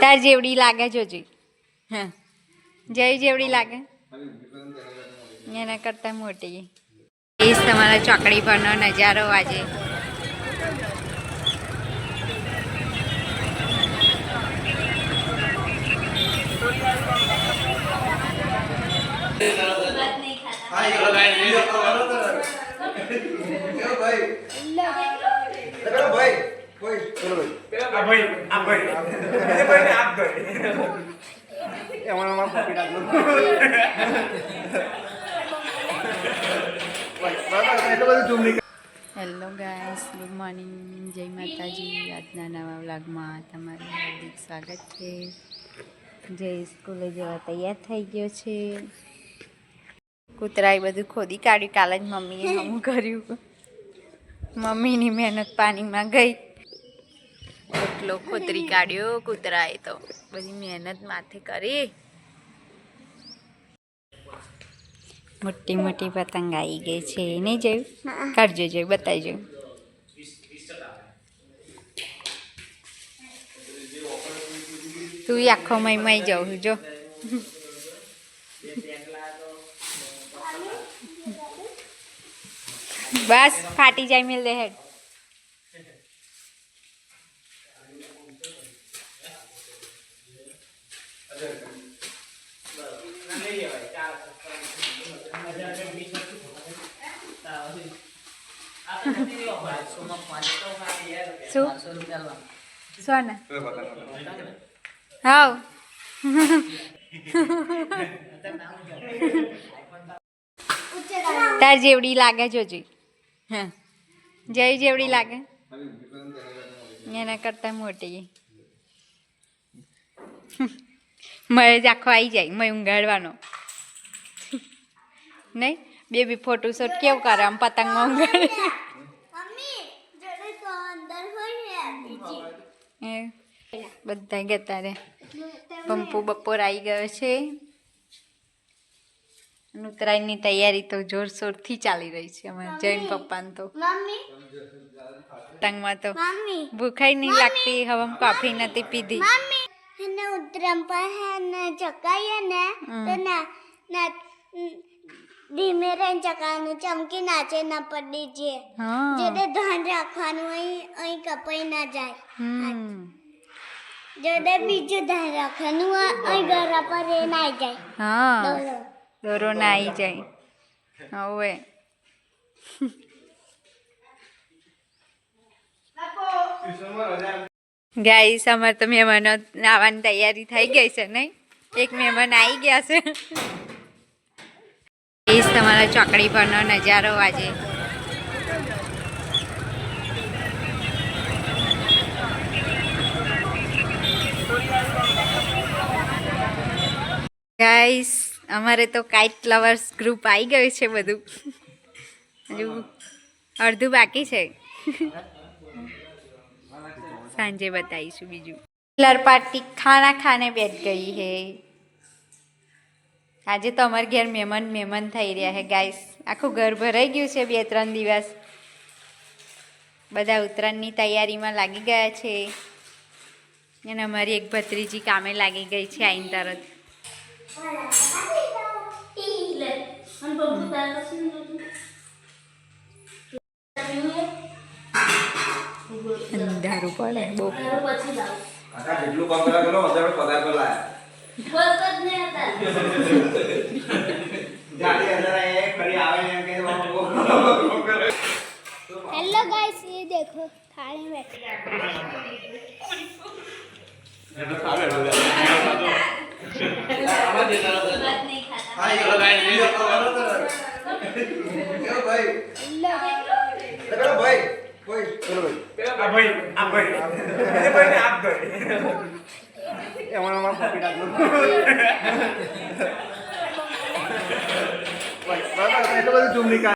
તાર જેવડી લાગે જોજી. હા જય જેવડી લાગે એના કરતા મોટી. એ તમારા ચોકડી પરનો નજારો આજે. હેલો ગાઈસ, ગુડ મોર્નિંગ, જય માતાજી. આજના નવા વ્લોગમાં તમારું હાર્દિક સ્વાગત છે. જય સ્કૂલે જવા તૈયાર થઈ ગયો છે. કૂતરાએ બધું ખોદી કાઢ્યું. કાલે જ મમ્મીએ હમું કર્યું. મમ્મીની મહેનત પાણીમાં ગઈ. એટલો ખોતરી કાઢ્યો કૂતરાએ તો. બધી મહેનત માથે કરી. મોટી મોટી પતંગ આવી ગઈ છે. નહીં જોયું? કાઢજો, જોયું, બતાવી જોયું. તું આખો મય જાઉં જો. બસ ફાટી જાય મિલ દે હેડ. સોના હાવ તાર જેવડી લાગે જોજી. હા જય જેવડી લાગે એના કરતા મોટી. મય જ આખો આવી જાય. મય ઊંઘાડવાનો નહીં. બેબી ફોટોશૂટ કેવું કરે આમ પતંગમાં ઊંઘાડે. બધા ગતા રે. પંપુ બપોર આવી ગયો છે. ઉત્તરાયણની તૈયારી તો જોરશોરથી ચાલી રહી છે અમારે જૈન પપ્પાને તો. પતંગમાં તો ભૂખાઈ નહીં લાગતી. હવે કોફી નથી પીધી. ઉત્તરાયણ પર ચકાઈએ ને તો ના ધીમે રહીને ચકાનું ચમકી નાચે ના પડી છે. જેને ધ્યાન રાખવાનું અહીં કપાઈ ના જાય. જેને બીજું ધ્યાન રાખવાનું અહીં ગળા પર એ ના જાય. હા દોરો ના આવી જાય. હવે ગાઈસ અમારે તો મહેમાનો આવવાની તૈયારી થઈ ગઈ છે નહીં. એક મહેમાન આવી ગયા છે. એ તમારા ચોકડી પરનો નજારો આજે. ગાઈસ અમારે તો કાઇટ લવર્સ ગ્રુપ આવી ગયું છે. બધું હજુ અડધું બાકી છે. सांझे बताईशु बीजू. कलर पार्टी खाना खाने बैठ गई है. आज तो अमर घर मेहमान मेहमान थई रह्या है गाइस. आखो घर भराई गयुं छे. 2-3 दिवस बधा उतरायणनी तैयारीमां लागी गया छे. अने अमारी एक भत्रीजी कामे लागी गई छे आईने तरत. અંધારું પડે બહુ. જેટલું કામ કર્યા કરો વધારે પગાર પર લાયા. બસ જ ને હતા. ગાડી અંદર આય ફરી આવે ને એમ કે हेलो गाइस, ये देखो थाली में ये तो खा बैठो यार. आवाज देता रहो. बात नहीं खाता. हां ये गाइस ये देखो करो तो. क्यों भाई? लो भाई कोई चलो भाई आप भाई ये भाई ने आप गए ये हमारा कॉपी डाल दो भाई बाबा ये तो बस तुम निकाल